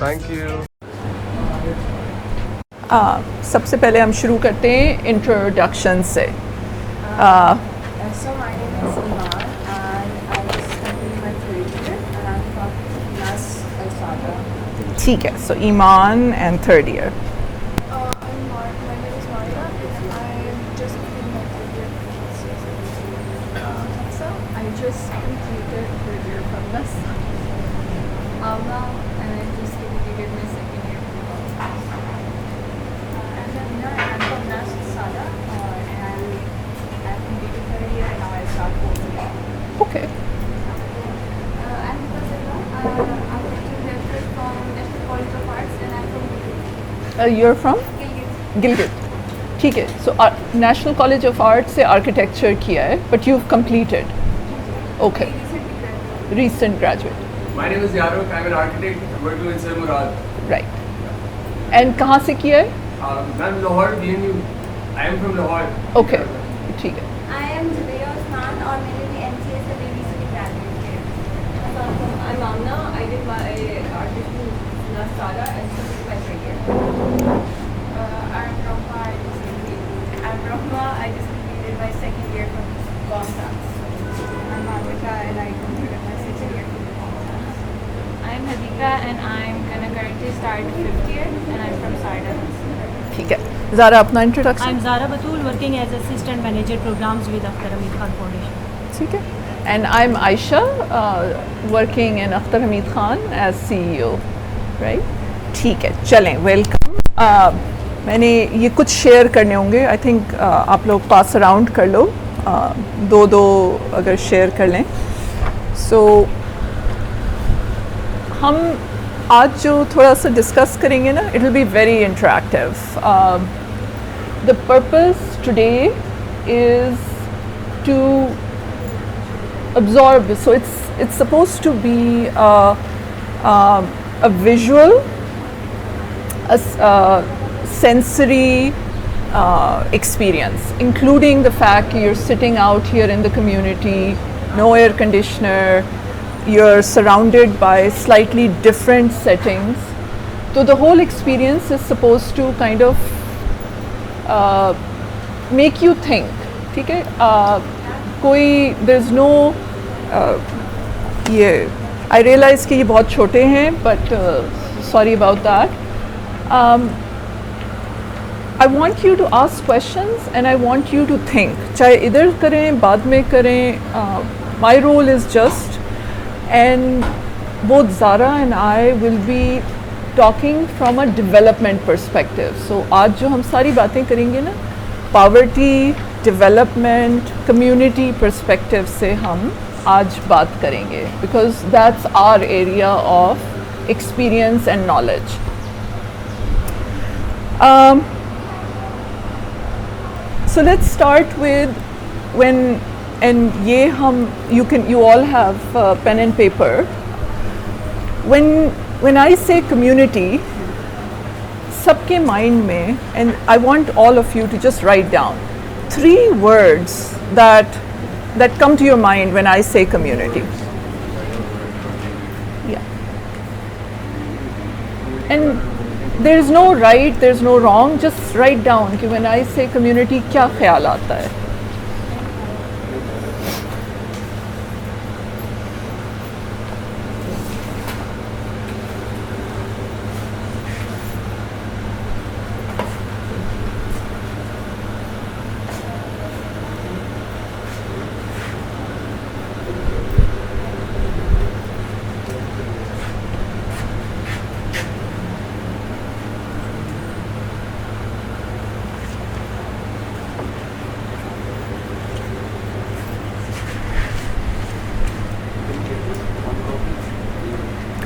Thank you. सबसे पहले हम शुरू करते हैं इंट्रोडक्शन से। So my name is Iman and I just completed my third year and I'm from Nas Al Sada. ठीक है, so Iman and third year. My name is Maria and I just completed my third year. So I just completed third year from Nas. Amna and I just completed my second year from I'm Navina and I'm from Nas Al Sada and I completed third year and now I start fourth year. Okay, I'm Fazila. I'm taking lecture from National College of Arts and I'm from Gilgit. You are from Gilgit. Gilgit. ठीक है, so national college of art से architecture किया है, but you completed. Okay, Recently graduated. Recent graduate, My name is Yaruk. I'm an architect working with Sir Murad. Right. And कहाँ से किया है? I'm Lahore, BNU. I am from Lahore. Okay, ठीक है। I am Zubair Osman और मैंने भी MCA से recently graduate किया। I'm Amna. I did my art in Nas Sada and completed my third year. I'm Rahma. I just completed my second year from Comstas. I'm Marvika and I completed my second year from Comstas. I'm Hadika and I'm gonna currently start 5th year and I'm from Sarda. ठीक है, ज़ारा अपना introduction. I'm Zara Batul, working as Assistant Manager Programs with Akhtar Hamid Khan Foundation. ठीक है, and I am Ayesha, working in Akhtar Hameed Khan as CEO, right. ठीक है, चलें, welcome. मैंने ये कुछ शेयर करने होंगे, आई थिंक आप लोग पास अराउंड कर लो, दो दो अगर शेयर कर लें। सो हम आज जो थोड़ा सा डिस्कस करेंगे ना, it will be very interactive. The purpose today is to absorb this. So it's supposed to be a visual, a sensory experience, including the fact you're sitting out here in the community, no air conditioner, you're surrounded by slightly different settings. So the whole experience is supposed to kind of make you think. ठीक है, कोई there is no ये आई realise कि ये बहुत छोटे हैं, but sorry about that. I want you to ask questions and I want you to think, चाहे इधर करें बाद में करें, my role is just, and both Zara and I will be talking from a development perspective. So आज जो हम सारी बातें करेंगे ना, पॉवर्टी, डेवलपमेंट, कम्युनिटी परस्पेक्टिव से हम आज बात करेंगे, because that's our area of experience and knowledge. So let's start with when, and ये हम you all have pen and paper. When I say community, सबके माइंड में, and I want all of you to just write down 3 words that come to your mind when I say community. Yeah. And there is no right, there is no wrong, just write down कि when I say community क्या ख्याल आता है।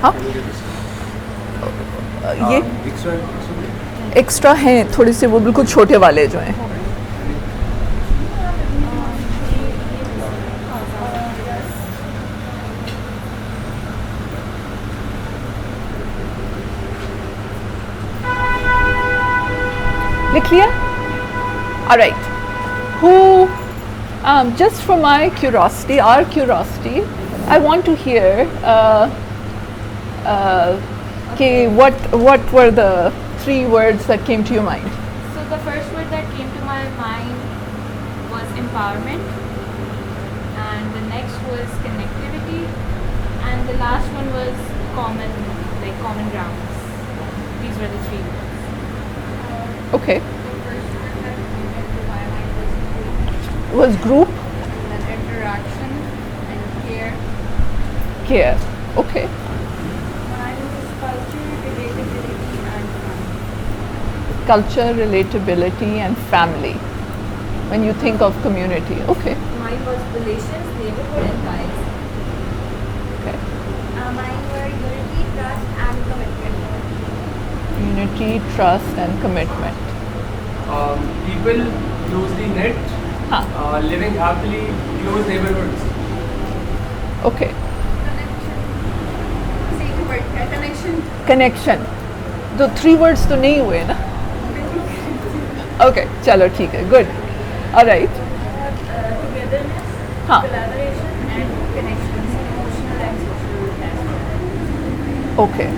हाँ, ये extra हैं थोड़ी से, वो बिल्कुल छोटे वाले जो हैं। लिख लिया? Alright. Who, just for my curiosity, our curiosity, I want to hear Okay, what were the three words that came to your mind? So the first word that came to my mind was empowerment, and the next was connectivity, and the last one was common grounds. These were the three words. Okay, The first word that came into my mind was was group, group and then interaction and care. care. Okay, Mine was culture, relatability, and fun. culture, relatability, and family. When you think of community, okay, Mine was relations, neighborhood, and ties. okay. Mine were unity, trust, and commitment. Unity, trust, and commitment. People closely knit, Huh. living happily, close neighborhoods. Okay, Connection. Same word, connection. connection. तो three words तो नहीं हुए ना? Okay, चलो ठीक है, good. All right. Togetherness, हाँ. collaboration, and connections, emotional and social aspects. Okay.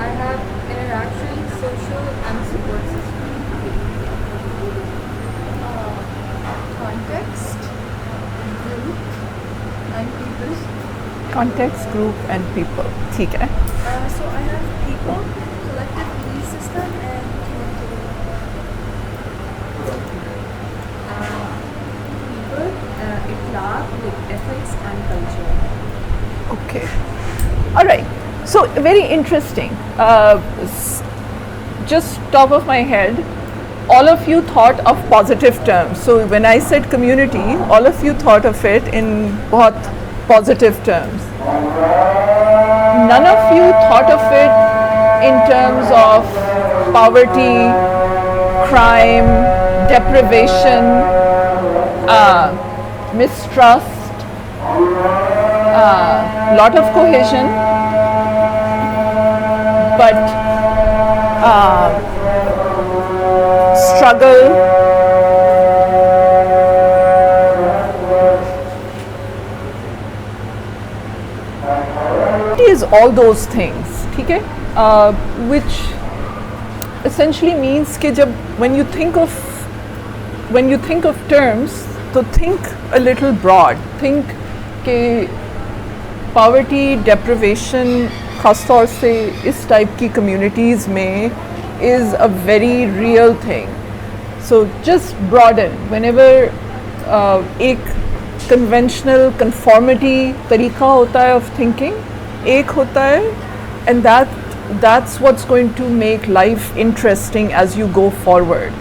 I have interaction, social, and support system. Context, group, and people. Context, group, and people. ठीक है. So I have people, collective belief system, and connectivity. People, ikhlaq with ethics and culture. Okay. All right. So very interesting. Just top of my head, all of you thought of positive terms. So when I said community, all of you thought of it in बहुत positive terms. None of you thought of it in terms of poverty, crime, deprivation, mistrust, lot of cohesion, but struggle, is all those things, ठीक है? Which essentially means कि जब when you think of terms, तो think a little broad. Think कि poverty, deprivation, खास तौर से इस type की communities में is a very real thing. So just broaden whenever एक conventional conformity तरीका होता है of thinking, एक होता है, and that's what's going to make life interesting as you go forward.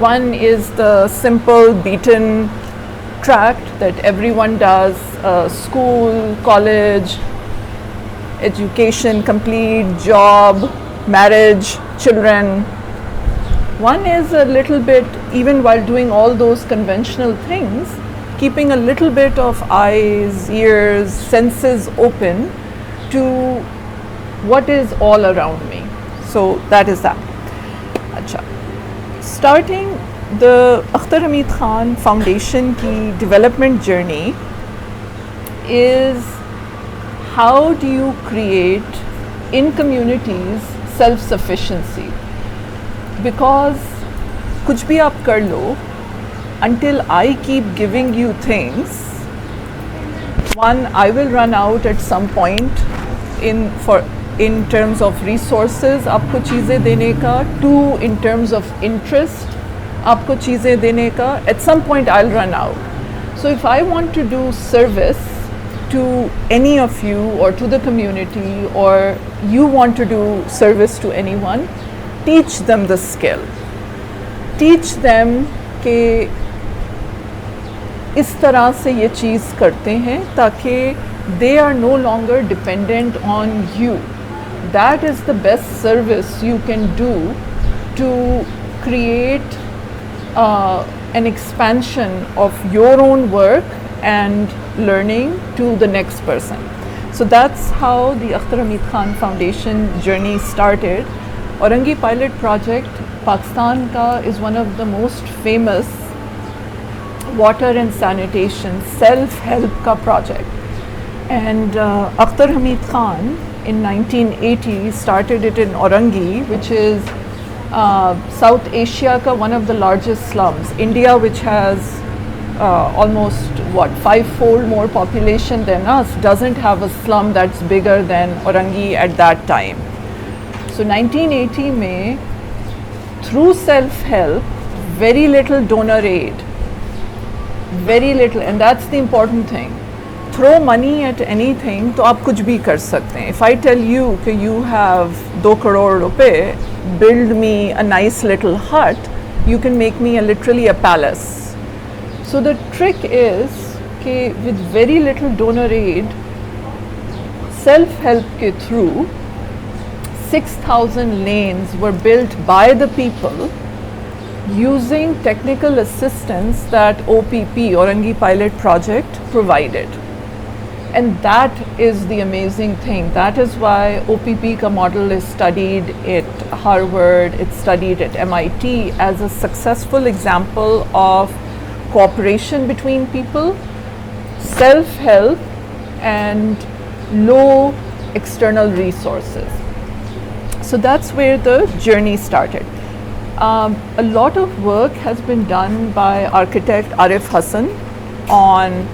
One is the simple beaten track that everyone does, school, college, education, complete, job, marriage, children. One is a little bit, even while doing all those conventional things, keeping a little bit of eyes, ears, senses open to what is all around me. So that is that. Acha. Starting the Akhtar Hamid Khan Foundation ki development journey is how do you create in communities self-sufficiency? Because कुछ भी आप कर लो, until I keep giving you things, one, I will run out at some point in terms of resources आपको चीज़ें देने का, two, in terms of interest आपको चीज़ें देने का, at some point I'll run out. So if I want to do service to any of you or to the community, or you want to do service to anyone, teach them the skill. Teach them कि इस तरह से ये चीज़ करते हैं ताकि they are no longer dependent on you. That is the best service you can do to create an expansion of your own work and learning to the next person. So that's how the Akhtar Hamid Khan Foundation journey started. Aurangi Pilot Project, Pakistan ka, is one of the most famous water and sanitation self-help ka project. And Akhtar Hamid Khan in 1980 started it in Orangi, which is South Asia ka one of the largest slums. India, which has almost five-fold more population than us, doesn't have a slum that's bigger than Orangi at that time. So 1980 में through self-help, very little donor aid, very little, and that's the important thing. Throw money at anything तो आप कुछ भी कर सकते हैं. If I tell you कि you have 2 crore रुपए, build me a nice little hut, you can make me literally a palace. So the trick is कि with very little donor aid, self-help के through, 6,000 lanes were built by the people using technical assistance that OPP, Orangi Pilot Project, provided. And that is the amazing thing. That is why OPP ka model is studied at Harvard, it's studied at MIT as a successful example of cooperation between people, self-help, and low external resources. So that's where the journey started. A lot of work has been done by architect Arif Hassan on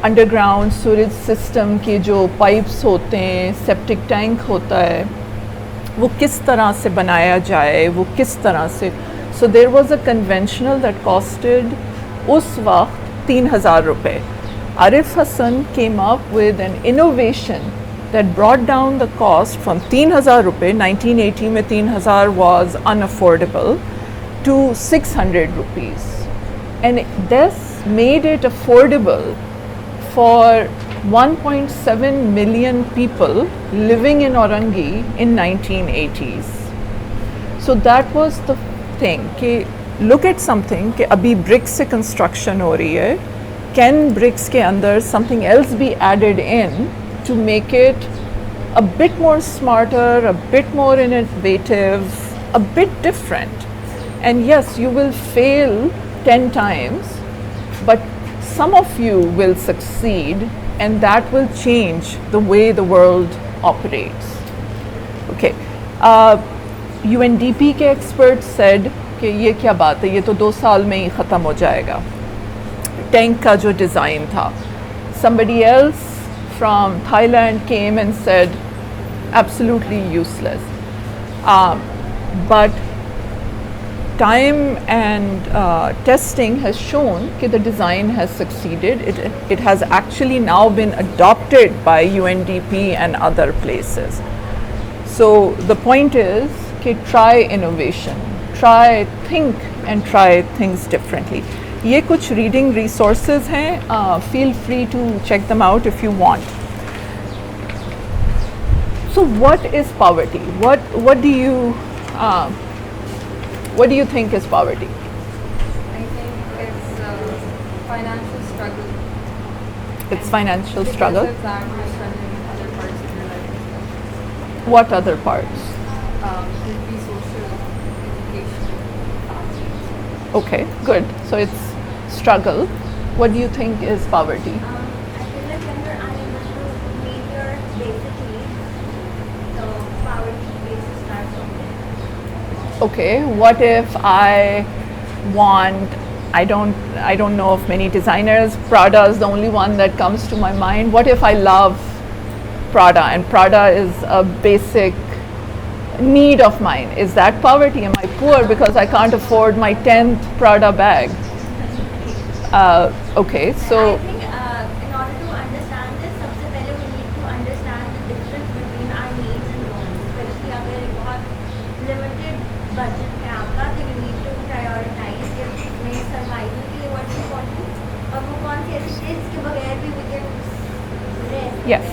underground sewage system के जो pipes होते हैं, septic tank होता है, वो किस तरह से बनाया जाए, वो किस तरह से. So there was a conventional that costed उस वक्त 3,000 रुपए. Arif Hassan came up with an innovation that brought down the cost from 3,000 rupees, 1980 में 3,000 was unaffordable, to 600 rupees. And this made it affordable for 1.7 million people living in Orangi in 1980s. So that was the thing, कि look at something कि अभी bricks से construction हो रही है, can bricks के अंदर something else be added in to make it a bit more smarter, a bit more innovative, a bit different. And yes, you will fail 10 times, but some of you will succeed, and that will change the way the world operates. Okay, UNDP के experts said कि ये क्या बात है, ये तो 2 साल में ही ख़त्म हो जाएगा. Tank का जो design था. Somebody else from Thailand came and said, absolutely useless. But time and testing has shown that the design has succeeded. It has actually now been adopted by UNDP and other places. So the point is, try innovation, think and try things differently. ये कुछ reading resources हैं, feel free to check them out if you want. So what is poverty? What do you think is poverty? I think it's financial struggle. It's financial Because struggle. of that, you're struggling in other parts of your life as well. What other parts? Could be social, education, family. Okay, good. So it's struggle. What do you think is poverty? I feel like when you're unable to meet your basic needs, the poverty basis starts from there. Okay, what if I want, I don't know of many designers, Prada is the only one that comes to my mind. What if I love Prada and Prada is a basic need of mine? Is that poverty? Am I poor because I can't afford my 10th Prada bag? Okay, so I think in order to understand this, सबसे पहले we need to understand the difference between our needs and wants. Especially अगर एक बहुत limited budget है आपका, तो you need to prioritize कि अपने survival के लिए what's important और वो कौन सी ऐसी चीज़ के बगैर भी we can rest. Yes.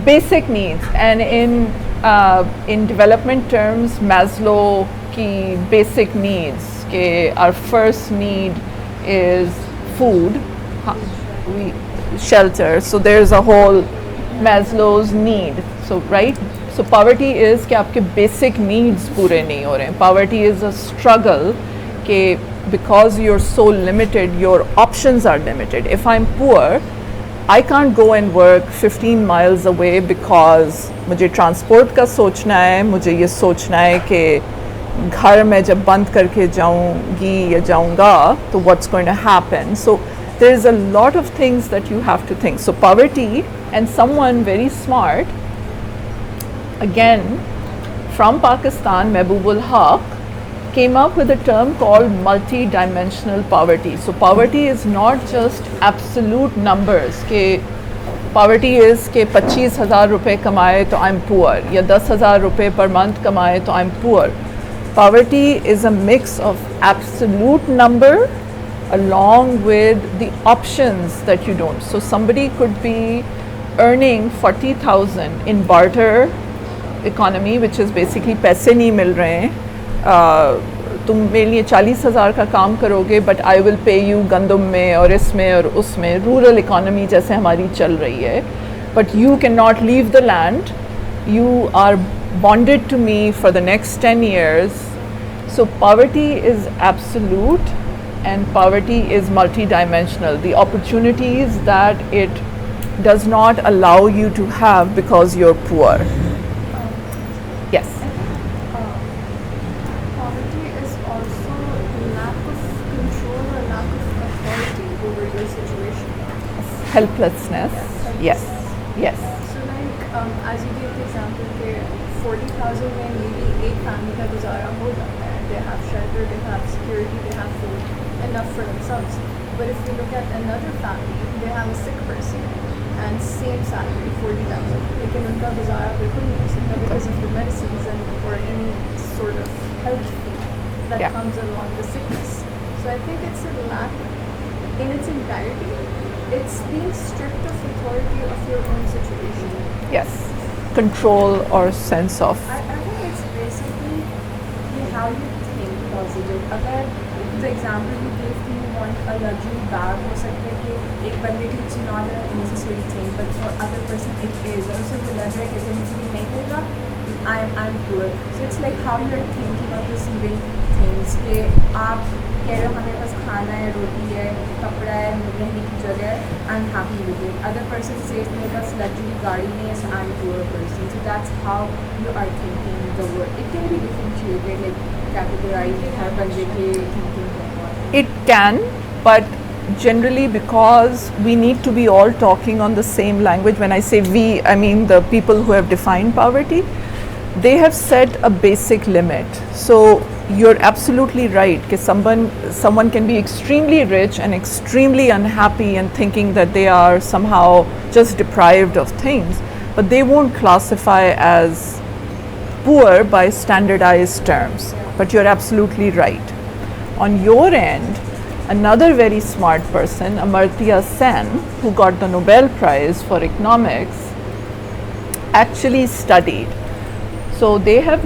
Basic needs, and in development terms, Maslow ki basic needs ke our first need is food, shelter. So there's a whole Maslow's need. So right, so poverty is कि आपके basic needs पूरे नहीं हो रहे हैं. Poverty is a struggle कि because you're so limited, your options are limited. If I'm poor, I can't go and work 15 miles away because मुझे transport का सोचना है, मुझे ये सोचना है कि घर में जब बंद करके जाऊंगी या जाऊंगा तो what's going to happen. So there is a lot of things that you have to think. So poverty, and someone very smart, again from Pakistan, Mehboob ul Haq, came up with a term called multi-dimensional poverty. So poverty is not just absolute numbers के poverty is के 25,000 रुपए कमाए तो I'm poor या 10,000 रुपए per month कमाए तो I'm poor. Poverty is a mix of absolute number along with the options that you don't. So somebody could be earning 40,000 in barter economy, which is basically पैसे नहीं मिल रहे हैं. तुम मेरे लिए 40,000 का काम करोगे but I will pay you गंदम में और इसमें और उसमें, रूरल इकोनॉमी जैसे हमारी चल रही है, but you can not leave the land, you are bonded to me for the next 10 years. So poverty is absolute and poverty is multidimensional. The opportunities that it does not allow you to have because you're poor. Yes. Poverty is also lack of control or lack of authority over your situation. Helplessness. Yes. Yes. So like as you gave the example के 40,000 में maybe एक family का गुजारा हो जाता है. They have shelter, they have security, they have food, enough for themselves. But if you look at another family, they have a sick person and same salary 40,000. लेकिन उनका गुजारा बिल्कुल नहीं हो सकता because of the medicines and or any sort of health fee that Yeah. comes along the sickness. So I think it's a lack in its entirety. It's being stripped of authority of your own situation. Yes. Control or sense of. I think it's basically how you think positive. अगर the example you gave कि you want a luxury bag, हो सकता है कि एक बंदे की it's not a necessary thing, but for other person it is. और उसे लग रहा है कि अगर मुझे ये नहीं होगा, I'm poor. So it's like how you're thinking of receiving things. कि आप कह रहे हो हमें पास खाना है, रोटी है, कपड़ा है, रहने की जगह है, I'm happy with it. Other person says मेरे पास luxury गाड़ी नहीं है, so I'm a poor person. So that's how you are thinking the word. It can be differentiated, like categorized हर बंदे के thinking के according. It can, but generally because we need to be all talking on the same language. When I say we, I mean the people who have defined poverty. They have set a basic limit. So you're absolutely right that someone can be extremely rich and extremely unhappy and thinking that they are somehow just deprived of things, but they won't classify as poor by standardized terms. But you're absolutely right. On your end, another very smart person, Amartya Sen, who got the Nobel Prize for economics, actually studied. So they have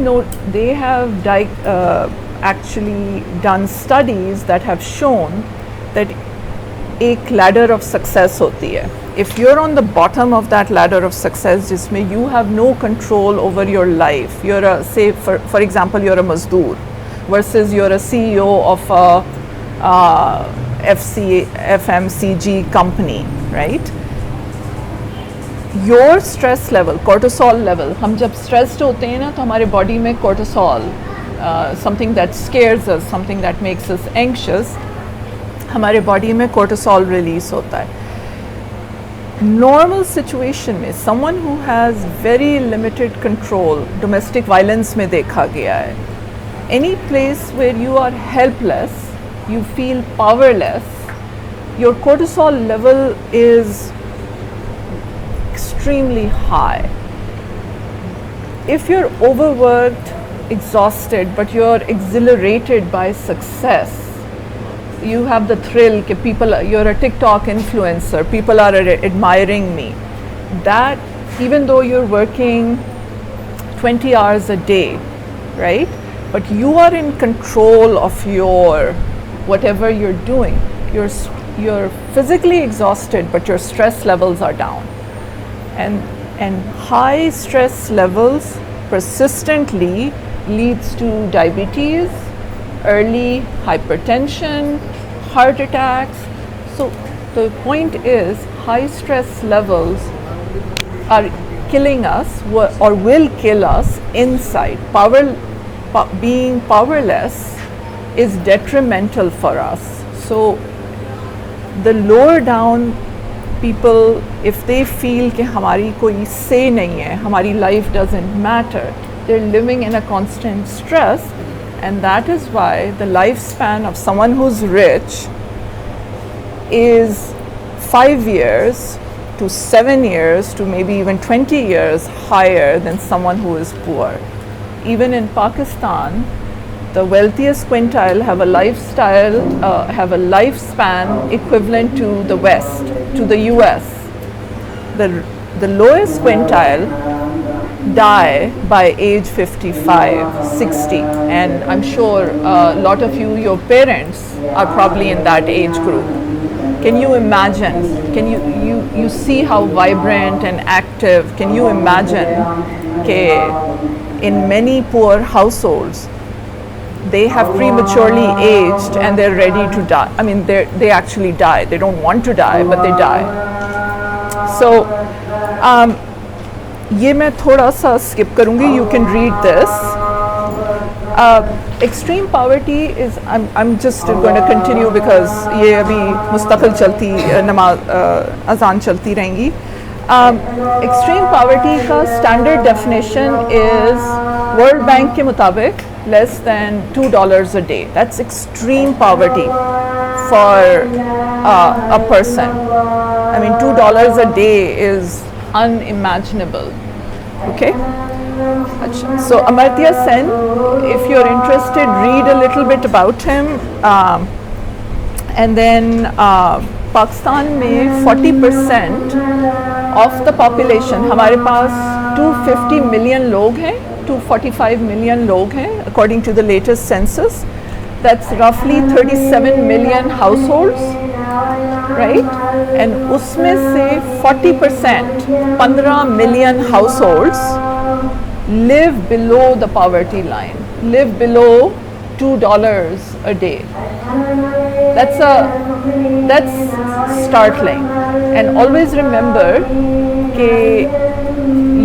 actually done studies that have shown that एक ladder of success होती है. If you're on the bottom of that ladder of success, जिसमें you have no control over your life, you're a, say for example you're a mazdoor versus you're a CEO of a FMCG company, right? Your stress level, cortisol level, हम जब stressed होते हैं ना तो हमारे body में cortisol, something that scares us, something that makes us anxious, हमारे body में कोर्टिसोल रिलीज होता है. नॉर्मल सिचुएशन में someone who has very limited control, domestic violence में देखा गया है, any place where you are helpless, you feel powerless, your cortisol level is extremely high. If you're overworked, exhausted, but you're exhilarated by success, you have the thrill that people, you're a TikTok influencer, people are admiring me, that even though you're working 20 hours a day, right, but you are in control of your whatever you're doing, you're physically exhausted but your stress levels are down, and high stress levels persistently leads to diabetes, early hypertension, heart attacks. So the point is high stress levels are killing us or will kill us inside. Being powerless is detrimental for us. So the lower down people, if they feel कि हमारी कोई say नहीं है, हमारी life doesn't matter, they're living in a constant stress, and that is why the lifespan of someone who's rich is 5 years to 7 years to maybe even 20 years higher than someone who is poor. Even in Pakistan, the wealthiest quintile have a lifespan equivalent to the West, to the US. The lowest quintile die by age 55, 60, and I'm sure a lot of you, your parents are probably in that age group. Can you imagine? Can you see how vibrant and active? Can you imagine that in many poor households, they have prematurely aged and they're ready to die. I mean, they actually die. They don't want to die, but they die. So, ये मैं थोड़ा सा skip करूँगी. You can read this. Extreme poverty is. I'm just going to continue because ये अभी मुस्तकिल चलती नमाज अजान चलती रहेंगी. Extreme poverty का standard definition is World Bank के मुताबिक less than $2 a day. That's extreme poverty for a person. I mean, $2 a day is unimaginable. Okay. So Amartya Sen, if you're interested, read a little bit about him, and then Pakistan में 40% of the population, हमारे पास 250 million लोग हैं, 245 million लोग हैं, according to the latest census. That's roughly 37 million households, right? And उसमें से 40%, 15 million households live below the poverty line, live below $2 a day. That's startling. And always remember that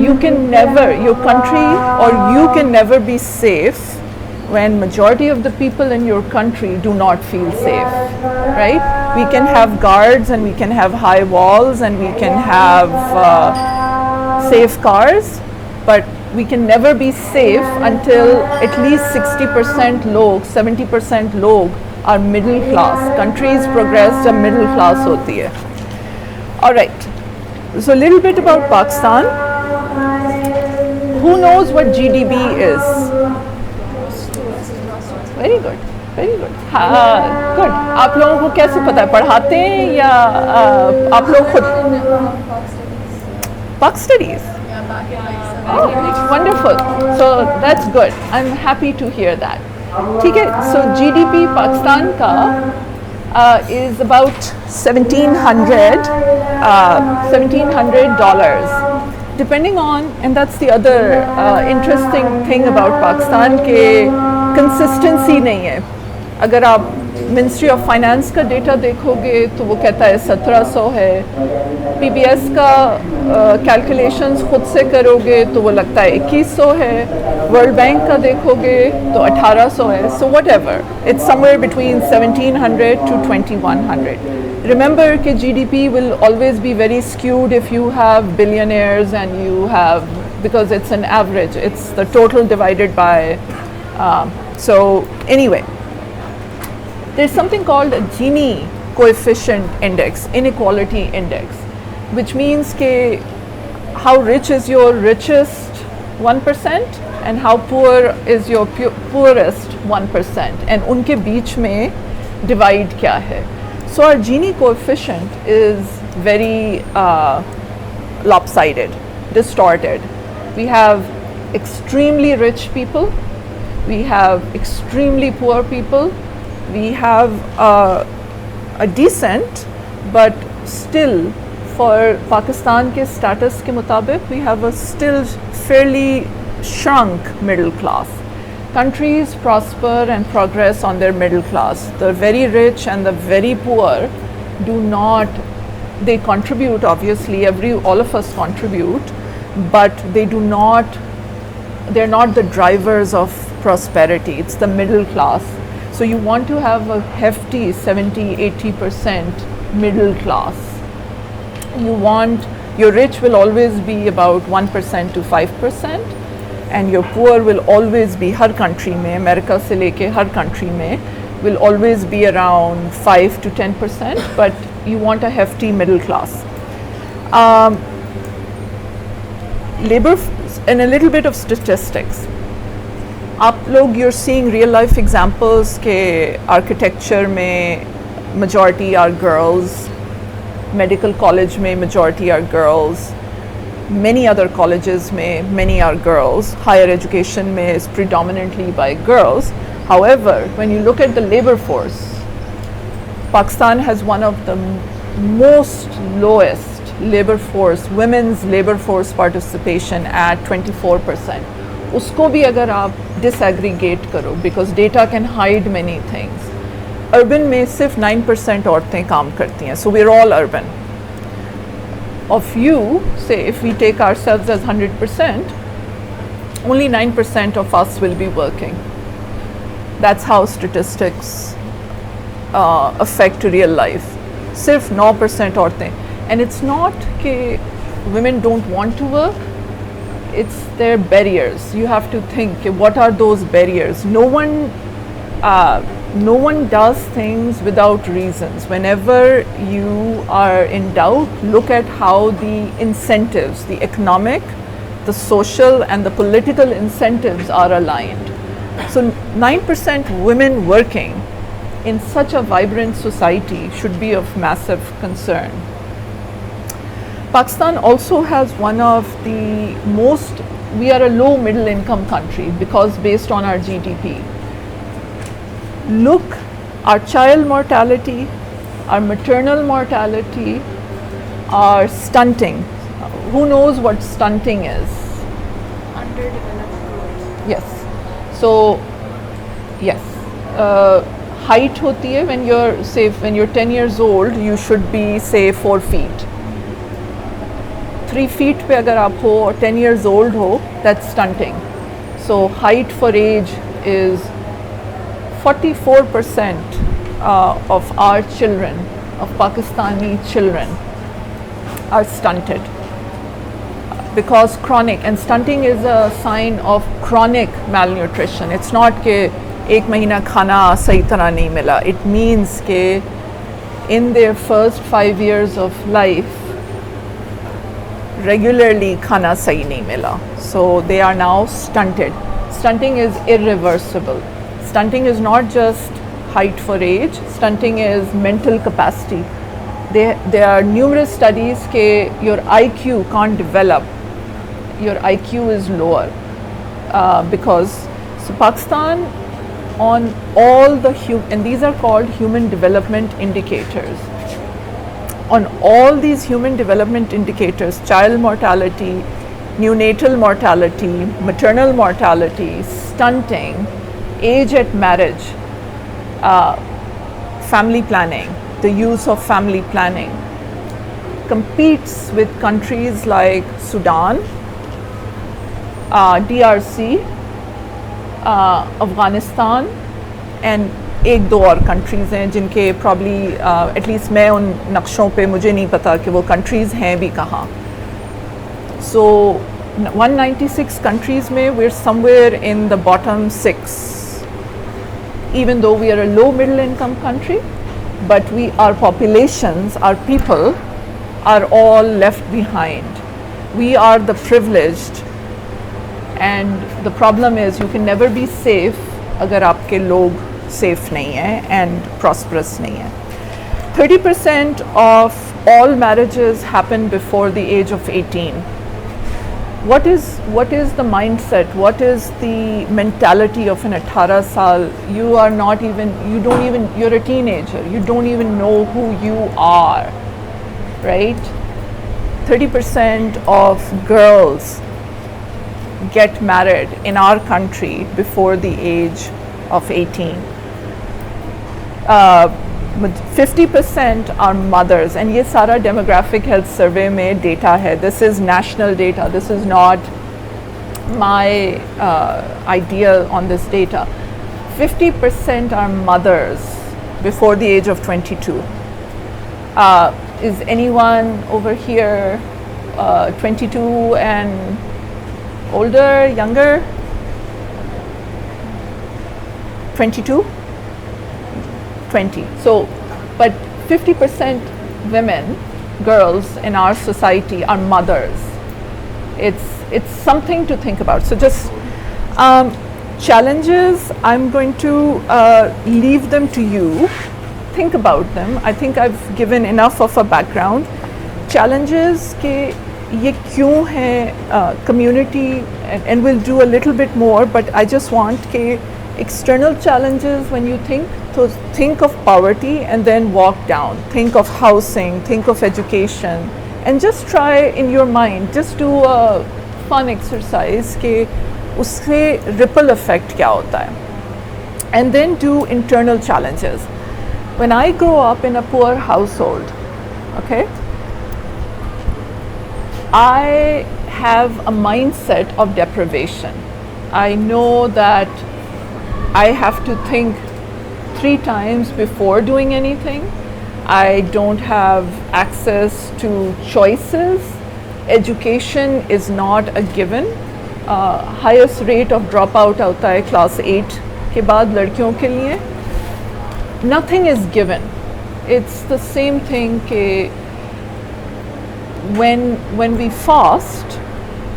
you can never, your country or you can never be safe when majority of the people in your country do not feel safe, right? We can have guards and we can have high walls and we can have safe cars, but we can never be safe until at least 60% log, 70% log are middle class. Countries progress जब middle class होती है. All right. So a little bit about Pakistan. Who knows what GDP is? Very good. Very good. हाँ, good. आप लोगों को कैसे पता है? पढ़ाते हैं या आप लोग खुद? Pak studies. Oh, wonderful. So that's good. I'm happy to hear that. ठीक है. So GDP Pakistan का is about $1,700. Depending on, and that's the other interesting thing about Pakistan, के consistency नहीं है. अगर आप मिनिस्ट्री ऑफ फाइनेंस का data देखोगे तो वो कहता है 1700 है. पीबीएस का कैलकुलेशंस खुद से करोगे तो वो लगता है 2100 है. वर्ल्ड बैंक का देखोगे तो 1800 है. So whatever, it's somewhere between 1700 to 2100. Remember कि GDP will always be very skewed if you have billionaires and you have, because it's an average, it's the total divided by, so anyway. There's something called a Gini coefficient index, inequality index, which means ke how rich is your richest 1% and how poor is your poorest 1%, and unke beech mein divide kya hai. So our Gini coefficient is very lopsided, distorted. We have extremely rich people, we have extremely poor people. We have a decent, but still for Pakistan के status के मुताबिक we have a still fairly shrunk middle class. Countries prosper and progress on their middle class. The very rich and the very poor do not they contribute, obviously, all of us contribute, but they're not the drivers of prosperity. It's the middle class. So you want to have a hefty 70-80% middle class. You want, your rich will always be about 1% to 5%, and your poor will always be, har country mein, America se leke har country mein, will always be around 5 to 10%, but you want a hefty middle class. Labor and a little bit of statistics. You're seeing real life examples ke architecture mein majority are girls, medical college mein majority are girls, many other colleges mein many are girls, higher education mein is predominantly by girls. However, when you look at the labor force, Pakistan has one of the most lowest labor force, women's labor force participation at 24%. Usko bhi agar aap disaggregate karo, because data can hide many things. Urban में सिर्फ 9% औरतें काम करती हैं, so we're all urban. Of you, say if we take ourselves as 100%, only 9% of us will be working. That's how statistics affect real life. सिर्फ 9% औरतें. And it's not that women don't want to work, it's their barriers. You have to think, what are those barriers? No one does things without reasons. Whenever you are in doubt, look at how the incentives, the economic, the social and the political incentives are aligned. So 9% women working in such a vibrant society should be of massive concern. Pakistan also has one of the most, we are a low middle income country because based on our GDP. Look, our child mortality, our maternal mortality, our stunting. Who knows what stunting is? Underdeveloped growth. Yes. So, yes. Height hoti hai when you're 10 years old, you should be say 4 feet. 3 feet pe agar aap ho or 10 years old ho, that's stunting. So height for age is 44% of our children, of Pakistani children are stunted because chronic, and stunting is a sign of chronic malnutrition. It's not ke ek mahina khana sahi tarah nahi mila. It means ke in their first 5 years of life regularly khana sahi nahi mila. So they are now stunted. Stunting is irreversible. Stunting is not just height for age, stunting is mental capacity. There are numerous studies that your IQ can't develop, your IQ is lower because so Pakistan on all the and these are called human development indicators. On all these human development indicators, child mortality, neonatal mortality, maternal mortality, stunting, age at marriage, family planning, the use of family planning competes with countries like Sudan, DRC, Afghanistan and एक दो और countries हैं जिनके probably at least मैं उन नक्शों पे मुझे नहीं पता कि वो countries हैं भी कहाँ. So 196 countries में we're somewhere in the bottom 6. Even though we are a low middle income country, but our populations, our people are all left behind. We are the privileged, and the problem is you can never be safe agar aapke log safe nahi hai and prosperous nahi hai. 30% of all marriages happen before the age of 18. What is the mindset? What is the mentality of an 18 saal? You're a teenager. You don't even know who you are, right? 30% of girls get married in our country before the age of 18. 50% are mothers, and ये सारा demographic health survey में data है. This is national data. This is not my idea on this data. 50% are mothers before the age of 22. Is anyone over here 22 and older, younger? 22? 20. So, but 50% women, girls in our society are mothers. It's something to think about. So just challenges, I'm going to leave them to you. Think about them. I think I've given enough of a background. Challenges के ये क्यों है community, and we'll do a little bit more, but I just want के external challenges when you think, so think of poverty and then walk down. Think of housing, think of education, and just try in your mind, just do a fun exercise कि उससे ripple effect क्या होता है. And then do internal challenges. When I grow up in a poor household, okay, I have a mindset of deprivation. I know that I have to think 3 times before doing anything. I don't have access to choices. Education is not a given. Highest rate of dropout आता है class 8 के बाद लड़कियों के लिए. Nothing is given. It's the same thing कि when we fast,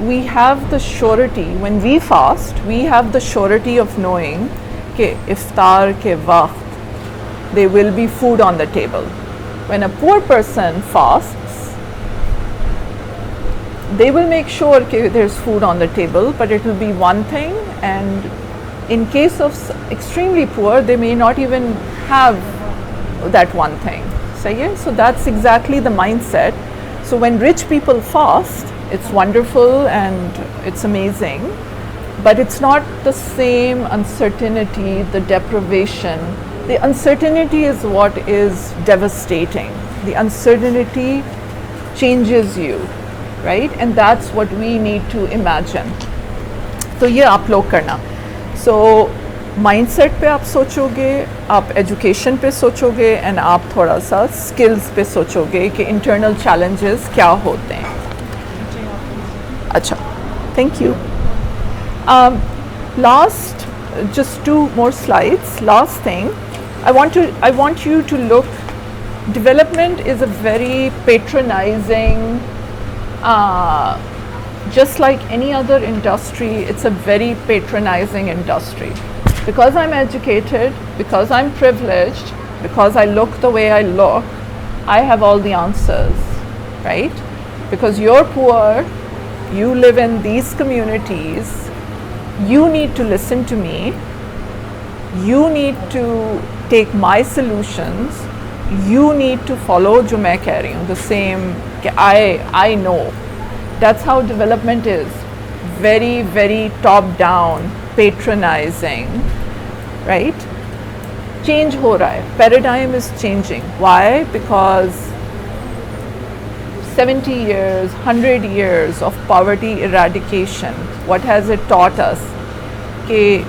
we have the surety. When we fast, we have the surety of knowing कि iftar के वक्त there will be food on the table. When a poor person fasts, they will make sure that there's food on the table, but it will be one thing, and in case of extremely poor, they may not even have that one thing. So that's exactly the mindset. So when rich people fast, it's wonderful and it's amazing, but it's not the same uncertainty, the deprivation. The uncertainty is what is devastating. The uncertainty changes you, right? And that's what we need to imagine. तो ये आप लोग करना. So mindset पे आप सोचोगे, आप education पे सोचोगे, and आप थोड़ा सा skills पे सोचोगे कि internal challenges क्या होते हैं. अच्छा, thank you. Last, just 2 more slides. Last thing, I want you to look. Development is a very patronizing, just like any other industry, it's a very patronizing industry. Because I'm educated, because I'm privileged, because I look the way I look, I have all the answers, right? Because you're poor, you live in these communities, you need to listen to me, you need to take my solutions, you need to follow जो मैं कह रही हूँ, the same कि I know. That's how development is. Very, very top down, patronizing, right? Change हो रहा है. Paradigm is changing. Why? Because 70 years, 100 years of poverty eradication, what has it taught us? कि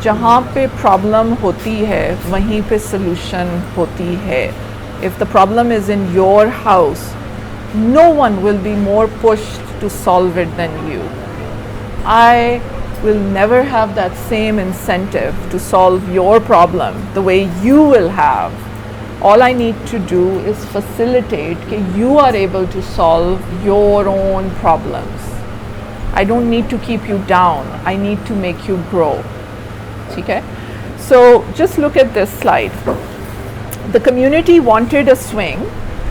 जहाँ पे problem होती है, वहीं पे solution होती है. If the problem is in your house, no one will be more pushed to solve it than you. I will never have that same incentive to solve your problem the way you will have. All I need to do is facilitate that you are able to solve your own problems. I don't need to keep you down. I need to make you grow. Okay? So just look at this slide. The community wanted a swing.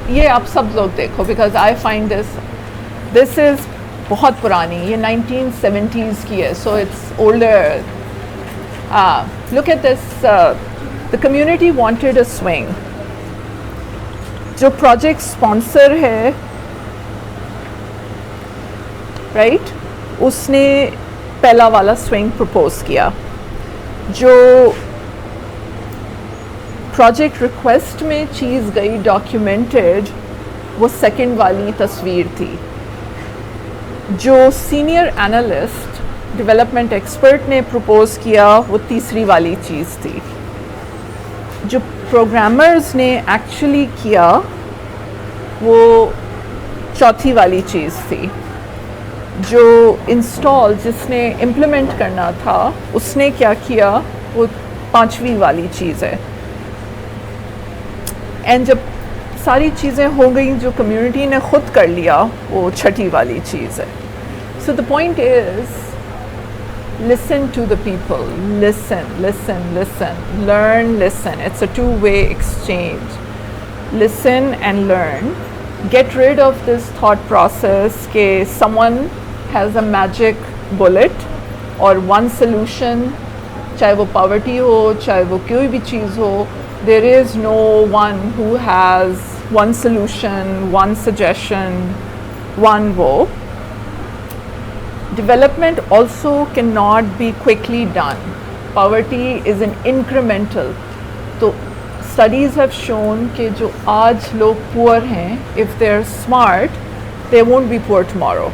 ये आप सब लोग देखो, because I find this is बहुत पुरानी, ये 1970s की है, so it's older. Look at this. The community wanted a swing. जो project sponsor है, right? उसने पहला वाला swing propose किया. जो प्रोजेक्ट रिक्वेस्ट में चीज़ गई डॉक्यूमेंटेड, वो सेकंड वाली तस्वीर थी। जो सीनियर एनालिस्ट डेवलपमेंट एक्सपर्ट ने प्रपोज किया वो तीसरी वाली चीज़ थी। जो प्रोग्रामर्स ने एक्चुअली किया वो चौथी वाली चीज़ थी। जो इंस्टॉल जिसने इम्प्लीमेंट करना था उसने क्या किया वो पांचवी वाली चीज़ है। एंड जब सारी चीज़ें हो गई जो कम्युनिटी ने खुद कर लिया वो छठी वाली चीज़ है। So the point is listen to the people, listen, learn, listen. It's a two-way exchange. Listen and learn. Get rid of this thought process कि someone has a magic bullet or one solution, चाहे वो poverty हो, चाहे वो कोई भी चीज़ हो, there is no one who has one solution, one suggestion, one वो. Development also cannot be quickly done. Poverty is an incremental. So studies have shown कि जो आज लोग poor हैं, if they're smart, they won't be poor tomorrow.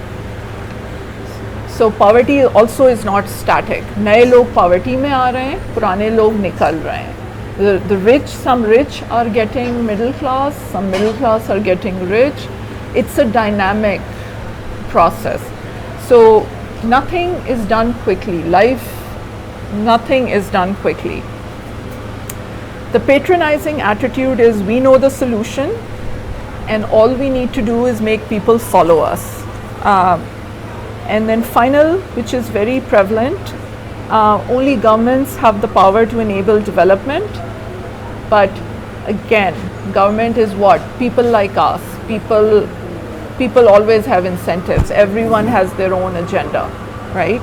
So poverty also is not static. नए लोग poverty में आ रहे हैं, पुराने लोग निकल रहे हैं. The rich, some rich are getting middle class, some middle class are getting rich. It's a dynamic process. So nothing is done quickly. Life, nothing is done quickly. The patronizing attitude is we know the solution and all we need to do is make people follow us. And then final, which is very prevalent, only governments have the power to enable development. But again, government is what? People like us. People always have incentives. Everyone has their own agenda, right?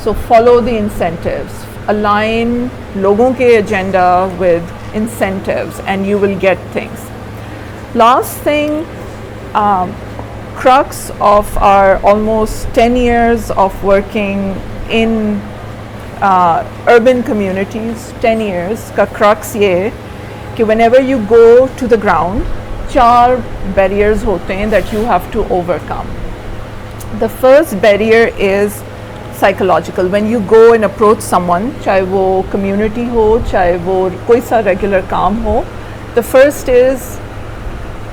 So follow the incentives. Align logon ke agenda with incentives and you will get things. Last thing, crux of our almost 10 years of working in urban communities, 10 years ka crux ye कि whenever you go to the ground, 4 barriers होते हैं that you have to overcome. The first barrier is psychological. When you go and approach someone, चाहे वो community हो, चाहे वो कोई सा regular काम हो, the first is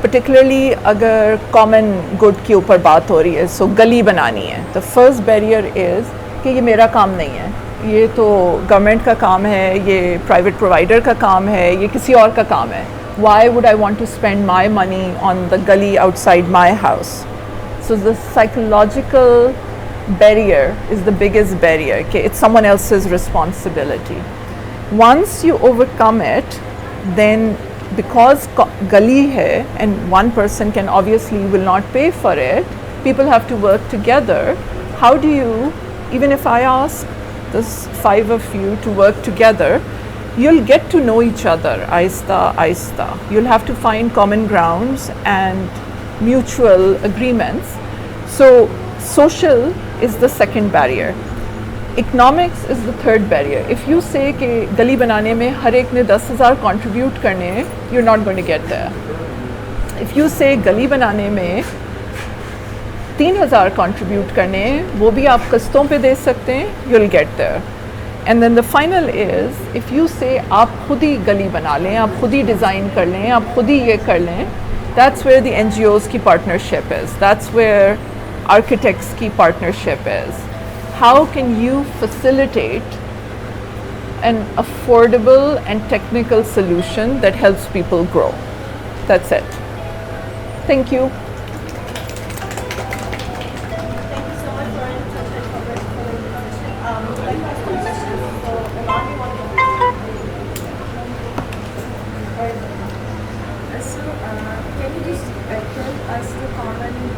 particularly अगर common good के ऊपर बात हो रही है, so गली बनानी है. The first barrier is कि ये मेरा काम नहीं है, ये तो government का काम है, ये private provider का काम है, ये किसी और का काम है. Why would I want to spend my money on the gully outside my house? So the psychological barrier is the biggest barrier. Okay, it's someone else's responsibility. Once you overcome it, then because gully hai and one person can obviously will not pay for it, people have to work together. How do you, even if I ask this 5 of you to work together, you'll get to know each other aista. You'll have to find common grounds and mutual agreements. So social is the second barrier. Economics is the third barrier. If you say कि गली बनाने में हर एक ने 10,000 contribute करने हैं, you're not going to get there. If you say गली बनाने में 3,000 contribute करने हैं, वो भी आप किस्तों पे दे सकते हैं, you'll get there. And then the final is, if you say आप खुद ही गली बना लें, आप खुद ही डिज़ाइन कर लें, आप खुद ही ये कर लें, that's where the NGOs की partnership is. That's where architects की partnership is. How can you facilitate an affordable and technical solution that helps people grow? That's it. Thank you.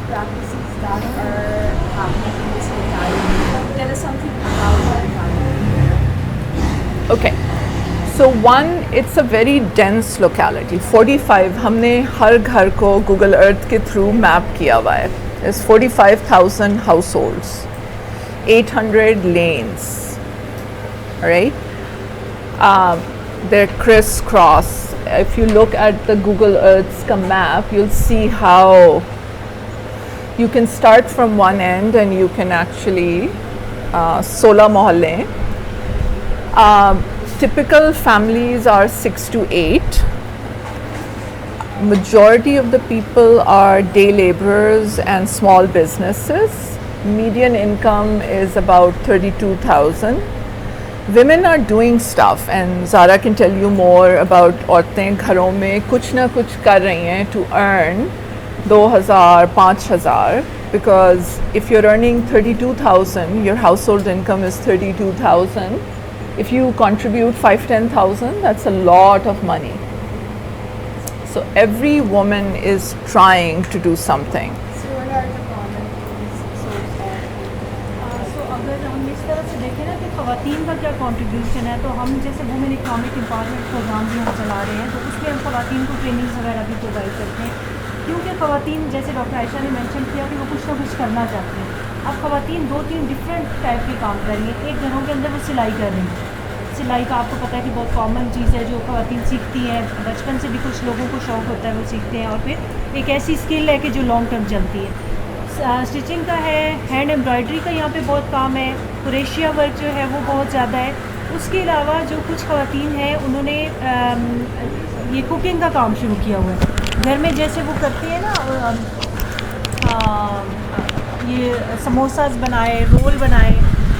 Practices that are happening in this locality. Tell us something about that locality. Okay. So one, it's a very dense locality. 45 हमने हर घर को Google Earth के through map किया हुआ है. There's 45,000 households, 800 lanes. All right. they're crisscross. If you look at the Google Earth's map, you'll see how you can start from one end and you can actually 16 mohalle. Typical families are 6 to 8. Majority of the people are day laborers and small businesses. Median income is about 32,000. Women are doing stuff, and Zara can tell you more about औरतें घरों में कुछ ना कुछ कर रही हैं to earn 2,000, 5,000, because if you're earning 32,000, your household income is 32,000. If you contribute 5-10,000, that's a lot of money. So every woman is trying to do something. So what are the common source of सो अगर हम इस तरह से देखें ना कि ख़वातीन का क्या कंट्रीब्यूशन है, तो हम जैसे वुमेन इकनॉमिक एम्पावरमेंट प्रोग्राम भी हम चला रहे हैं, तो उसमें हम ख़वातीन को ट्रेनिंग्स वगैरह भी प्रोवाइड करते हैं, क्योंकि ख़वातीन जैसे डॉक्टर आयशा ने मेंशन किया कि वो कुछ ना कुछ करना चाहती हैं। अब ख़वातीन 2-3 डिफरेंट टाइप के काम कर रही हैं। एक घरों के अंदर वो सिलाई कर रही हैं। सिलाई का आपको पता है कि बहुत कॉमन चीज़ है जो ख़वातीन सीखती हैं, बचपन से भी कुछ लोगों को शौक़ होता है वो सीखते हैं, और फिर एक ऐसी स्किल है कि जो लॉन्ग टर्म चलती है। स्टिचिंग का है, हैंड एम्ब्रॉयडरी का यहाँ पे बहुत काम है, क्रोशिया वर्क जो है वो बहुत ज़्यादा है। उसके अलावा जो कुछ ख़वातीन हैं उन्होंने ये कुकिंग का काम शुरू किया हुआ है। घर में जैसे वो करती हैं ना, ये समोसास बनाए, रोल बनाए,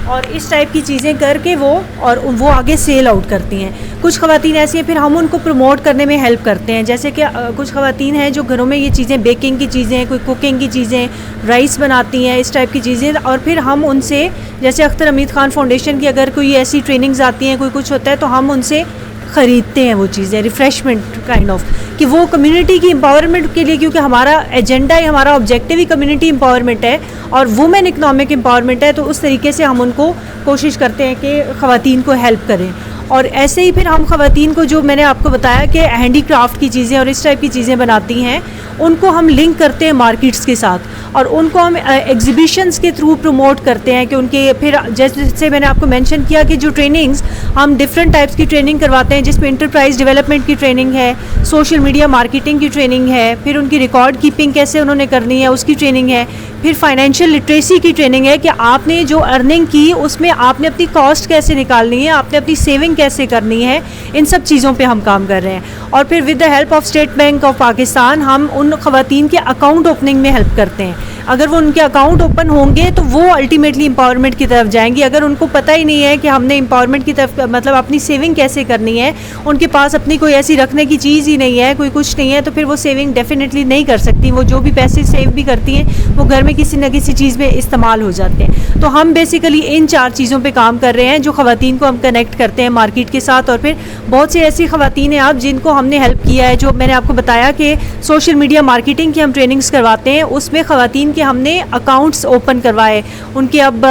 और इस टाइप की चीज़ें करके वो आगे सेल आउट करती हैं। कुछ ख़वातीन ऐसी हैं, फिर हम उनको प्रमोट करने में हेल्प करते हैं। जैसे कि कुछ ख़वातीन हैं जो घरों में ये चीज़ें, बेकिंग की चीज़ें, कोई कुकिंग की चीज़ें, राइस बनाती हैं, इस टाइप की चीज़ें, और फिर हम उनसे, जैसे अख्तर हमीद ख़ान फाउंडेशन की अगर कोई ऐसी ट्रेनिंग्स आती हैं, कोई कुछ होता है, तो हम उनसे ख़रीदते हैं वो चीज़ें, रिफ़्रेशमेंट काइंड ऑफ, कि वो कम्युनिटी की एम्पावरमेंट के लिए, क्योंकि हमारा एजेंडा ही, हमारा ऑब्जेक्टिव ही कम्युनिटी एम्पावरमेंट है और वुमेन इकनॉमिक एम्पावरमेंट है, तो उस तरीके से हम उनको कोशिश करते हैं कि ख़वातीन को हेल्प करें। और ऐसे ही फिर हम ख़वातीन को, जो मैंने आपको बताया कि हैंडी क्राफ्ट की चीज़ें और इस टाइप की चीज़ें बनाती हैं, उनको हम लिंक करते हैं मार्केट्स के साथ, और उनको हम एग्जीबिशंस के थ्रू प्रमोट करते हैं कि उनके, फिर जैसे मैंने आपको मेंशन किया कि जो ट्रेनिंग्स हम डिफरेंट टाइप्स की ट्रेनिंग करवाते हैं, जिसमें इंटरप्राइज डेवलपमेंट की ट्रेनिंग है, सोशल मीडिया मार्केटिंग की ट्रेनिंग है, फिर उनकी रिकॉर्ड कीपिंग कैसे उन्होंने करनी है उसकी ट्रेनिंग है, फिर फाइनेंशियल लिटरेसी की ट्रेनिंग है कि आपने जो अर्निंग की उसमें आपने अपनी कॉस्ट कैसे निकालनी है, आपने अपनी सेविंग कैसे करनी है, इन सब चीज़ों पे हम काम कर रहे हैं। और फिर with the help of state bank of Pakistan हम उन ख़वातीन के अकाउंट ओपनिंग में हेल्प करते हैं। अगर वो उनके अकाउंट ओपन होंगे तो वो अल्टीमेटली एम्पावरमेंट की तरफ जाएंगी। अगर उनको पता ही नहीं है कि हमने एम्पावरमेंट की तरफ, मतलब अपनी सेविंग कैसे करनी है, उनके पास अपनी कोई ऐसी रखने की चीज़ ही नहीं है, कोई कुछ नहीं है, तो फिर वो सेविंग डेफिनेटली नहीं कर सकती। वो जो भी पैसे सेव भी करती हैं वो घर में किसी न किसी चीज़ में इस्तेमाल हो जाते हैं। तो हम बेसिकली इन 4 चीज़ों पर काम कर रहे हैं, जो ख़वातीन को हम कनेक्ट करते हैं मार्केट के साथ। और फिर बहुत सी ऐसी ख़वातीन हैं आप जिनको हमने हेल्प किया है, जो मैंने आपको बताया कि सोशल मीडिया मार्केटिंग की हम ट्रेनिंग्स करवाते हैं, उसमें ख़वातीन के हमने अकाउंट्स ओपन करवाए। उनके अब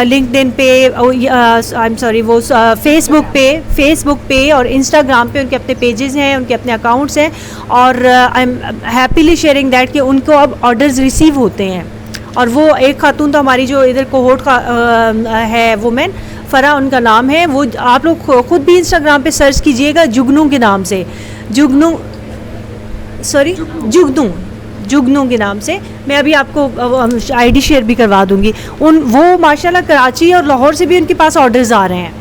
लिंक्डइन पे, आई एम सॉरी, वो फेसबुक पे और इंस्टाग्राम पे उनके अपने पेजेस हैं, उनके अपने अकाउंट्स हैं, और I am happily sharing that कि उनको अब ऑर्डर्स रिसीव होते हैं। और वो एक खातून तो हमारी जो इधर कोहोर्ट का है वुमेन, फ़रा उनका नाम है, वो आप लोग खुद भी इंस्टाग्राम पे सर्च कीजिएगा जुगनू के नाम से, जुगनू के नाम से। मैं अभी आपको आईडी शेयर भी करवा दूंगी। वो माशाल्लाह कराची और लाहौर से भी उनके पास ऑर्डर्स आ रहे हैं।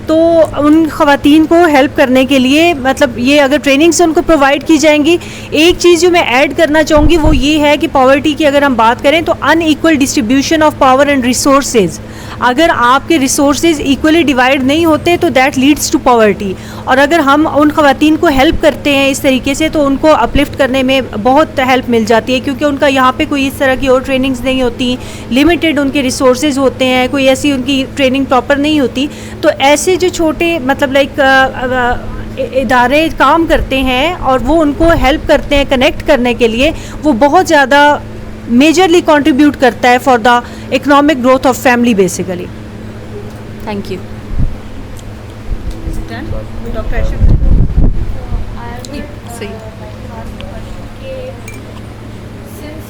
तो उन ख़वातीन को हेल्प करने के लिए, मतलब ये अगर ट्रेनिंग से उनको प्रोवाइड की जाएंगी। एक चीज़ जो मैं ऐड करना चाहूँगी वो ये है कि पॉवर्टी की अगर हम बात करें तो unequal distribution of power and resources, अगर आपके रिसोर्सेज इक्वली डिवाइड नहीं होते तो दैट लीड्स टू पॉवर्टी। और अगर हम उन ख़वातीन को हेल्प करते हैं इस तरीके से तो उनको अपलिफ्ट करने में बहुत हेल्प मिल जाती है, क्योंकि उनका यहाँ पे कोई इस तरह की और ट्रेनिंग्स नहीं होती, लिमिटेड उनके रिसोर्सेज होते हैं, कोई ऐसी उनकी ट्रेनिंग प्रॉपर नहीं होती। तो ऐसे जो छोटे, मतलब लाइक इदारे काम करते हैं और वो उनको हेल्प करते हैं कनेक्ट करने के लिए, वो बहुत ज़्यादा मेजरली कंट्रीब्यूट करता है for the economic growth of family basically. Thank you. Doctor Ayesha, सही। Since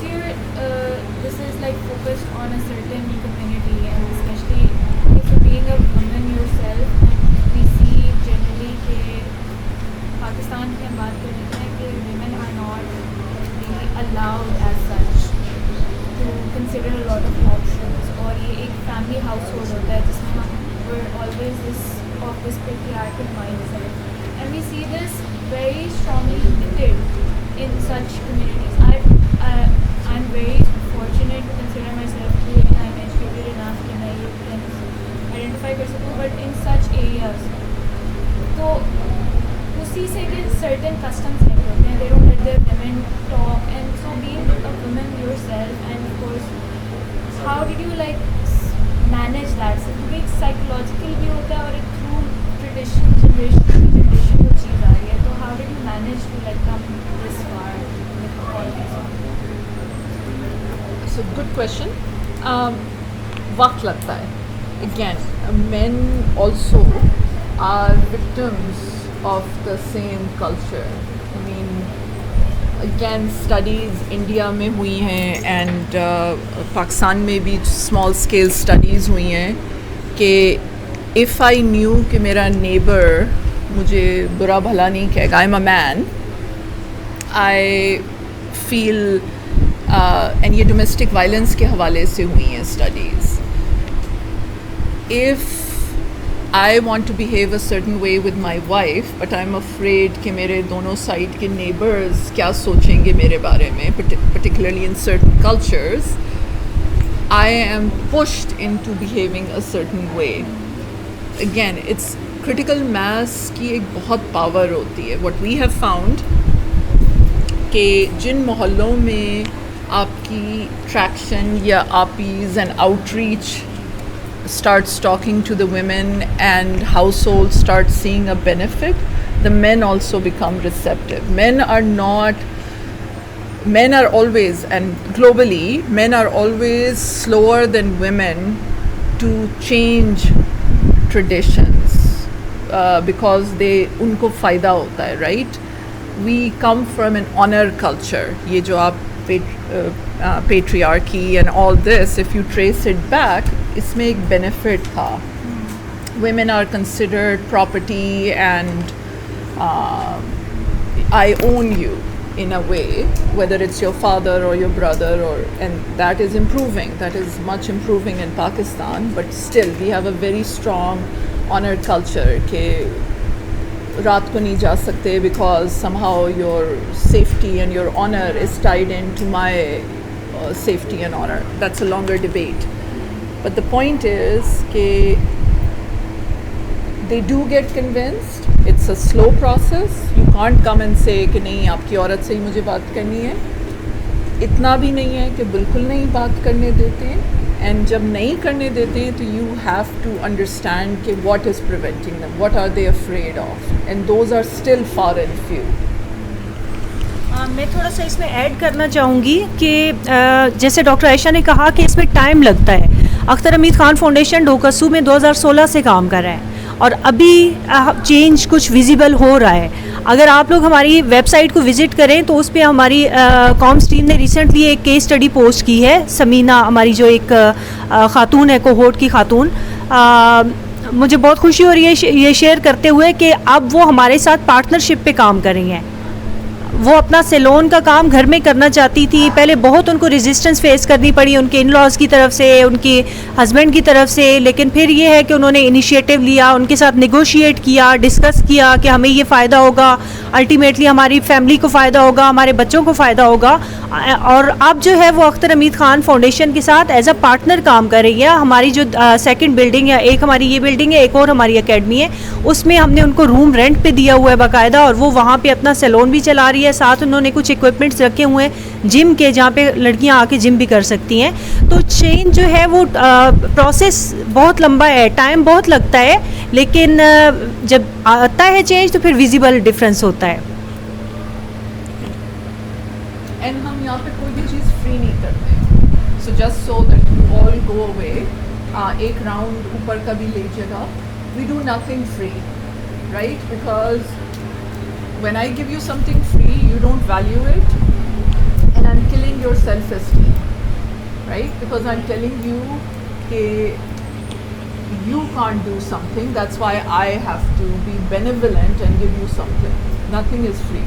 this is like focused on a certain community, and especially if being a woman yourself, we see generally कि consider a lot of options, और ये एक family household होता है जिसमें हम we're always this patriarchal mindset, and we see this very strongly depicted in such communities. I'm very fortunate to consider myself to be I'm educated enough कि मैं ये things identify कर सकूँ, but in such areas तो उसी से कि certain customs नहीं होते हैं, they don't let their women talk, and so being a woman yourself, and of course how did you like manage that? So क्योंकि एक psychological भी होता है और एक through tradition generation वो चीज़ आ रही है, तो how did you manage to like come this far with all these? It's a good question. वक्त लगता है. Again, men also are victims of the same culture. I mean, again, studies India में हुई हैं and पाकिस्तान में भी small scale studies हुई हैं कि if I knew कि मेरा neighbor मुझे बुरा भला नहीं कहेगा, I'm a man, I feel and ये domestic violence के हवाले से हुई हैं studies. If I want to behave a certain way with my wife, but I'm afraid कि मेरे दोनों side के neighbors क्या सोचेंगे मेरे बारे में, particularly in certain cultures, I am pushed into behaving a certain way. Again, it's critical mass की एक बहुत power होती है. What we have found कि जिन मोहल्लों में आपकी traction या APIs and outreach starts talking to the women and households start seeing a benefit, the men also become receptive. Men are always, and globally, men are always slower than women to change traditions because उनको फ़ायदा होता है, right? We come from an honor culture. ये जो आप patriarchy and all this, if you trace it back, इसमें एक benefit था. Women are considered property and I own you in a way, whether it's your father or your brother, and that is improving. That is much improving in Pakistan, but still we have a very strong honor culture कि रात को नहीं जा सकते because somehow your safety and your honor is tied into my safety and honor. That's a longer debate. But the point is कि they do get convinced. It's a slow process. You can't come and say कि नहीं आपकी औरत से ही मुझे बात करनी है. इतना भी नहीं है कि बिल्कुल नहीं बात करने देते हैं. And जब नहीं करने देते हैं तो you have to understand कि what is preventing them, what are they afraid of, and those are still far and few. मैं थोड़ा सा इसमें ऐड करना चाहूँगी कि जैसे डॉक्टर आयशा ने कहा कि इसमें टाइम लगता है. अख्तर हमीद खान फाउंडेशन ढोकसू में 2016 से काम कर रहा है और अभी चेंज कुछ विजिबल हो रहा है. अगर आप लोग हमारी वेबसाइट को विज़िट करें तो उस पर हमारी कॉम्स टीम ने रिसेंटली एक केस स्टडी पोस्ट की है. समीना हमारी जो एक खातून है, कोहोर्ट की खातून, मुझे बहुत खुशी हो रही है ये शेयर करते हुए कि अब वो हमारे साथ पार्टनरशिप पे काम कर रही हैं. वो अपना सैलून का काम घर में करना चाहती थी. पहले बहुत उनको रेजिस्टेंस फेस करनी पड़ी उनके इन लॉज की तरफ से, उनके हस्बैंड की तरफ से, लेकिन फिर ये है कि उन्होंने इनिशिएटिव लिया, उनके साथ नेगोशिएट किया, डिस्कस किया कि हमें ये फ़ायदा होगा, अल्टीमेटली हमारी फैमिली को फ़ायदा होगा, हमारे बच्चों को फ़ायदा होगा. और अब जो है वो अख्तर हमीद खान फाउंडेशन के साथ एज अ पार्टनर काम कर रही है. हमारी जो सेकंड बिल्डिंग है, एक हमारी ये बिल्डिंग है, एक और हमारी एकेडमी है, उसमें हमने उनको रूम रेंट पे दिया हुआ है बाकायदा, और वो वहाँ पे अपना सैलून भी चला रही है. साथ उन्होंने कुछ इक्विपमेंट्स रखे हुए हैं जिम के, जहाँ पे लड़कियाँ आके जिम भी कर सकती हैं. तो चेंज जो है वो प्रोसेस बहुत लंबा है, टाइम बहुत लगता है, लेकिन जब आता है चेंज तो फिर विजिबल डिफरेंस होता है. एंड हम यहाँ पे कोई भी चीज़ फ्री नहीं करते. So just so that you all go away, एक राउंड ऊपर का भी लीजिएगा. We do nothing free, right? Because when I give you something free, you don't value it, and I'm killing your self-esteem, right? Because I'm telling you that you can't do something, that's why I have to be benevolent and give you something. Nothing is free.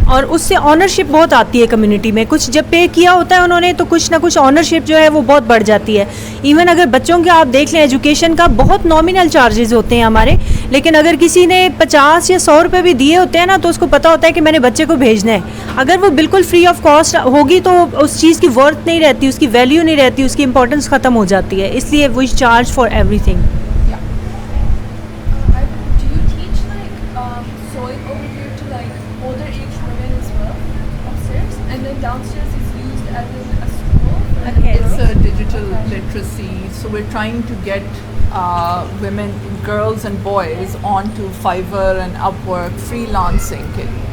और उससे ownership बहुत आती है community में। कुछ जब पे किया होता है उन्होंने तो कुछ ना कुछ ऑनरशिप जो है वो बहुत बढ़ जाती है। इवन अगर बच्चों के आप देख लें एजुकेशन का बहुत नॉमिनल चार्जेस होते हैं हमारे, लेकिन अगर किसी ने 50 या 100 रुपये भी दिए होते हैं ना तो उसको पता होता है कि मैंने बच्चे को भेजना है। अगर वो बिल्कुल फ्री ऑफ कॉस्ट होगी तो उस चीज़ की वर्थ नहीं रहती, उसकी वैल्यू नहीं रहती, उसकी इंपॉर्टेंस ख़त्म हो जाती है। इसलिए we charge for everything. Do you teach sewing over here to older age women as well upstairs, and then downstairs is used as a school? Okay. It's a digital literacy, so we're trying to get women, girls and boys onto Fiverr and Upwork freelancing के लिए,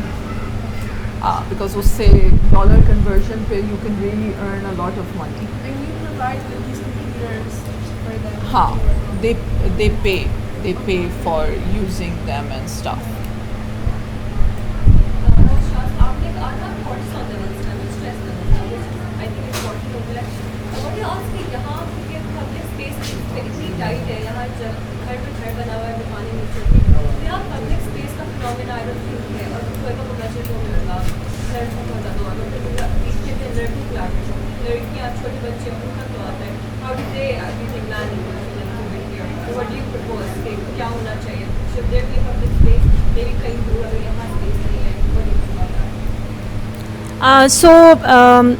because उससे dollar conversion पे you can really earn a lot of money. And you provide these computers for them. हाँ, they pay for using them and stuff. आपने कहा था cortisol levels का, stress levels का, I think important हो गया। और ये आज के यहाँ के public space इतनी tight है, यहाँ घर पे घर बना हुआ है, दुकानें नीचे हैं, यहाँ public space का phenomena I don't think है। और कोई का budget हो मिलेगा, घर से बहुत ज़्यादा वालों को इसके लिए learning classes, लड़कियाँ छोटे बच्चे उनका तो आता है। How do they think planning what do you propose कि क्या होना चाहिए? Should there be public space? Maybe कहीं दूर अगर यहाँ space नहीं है, what do you think about that?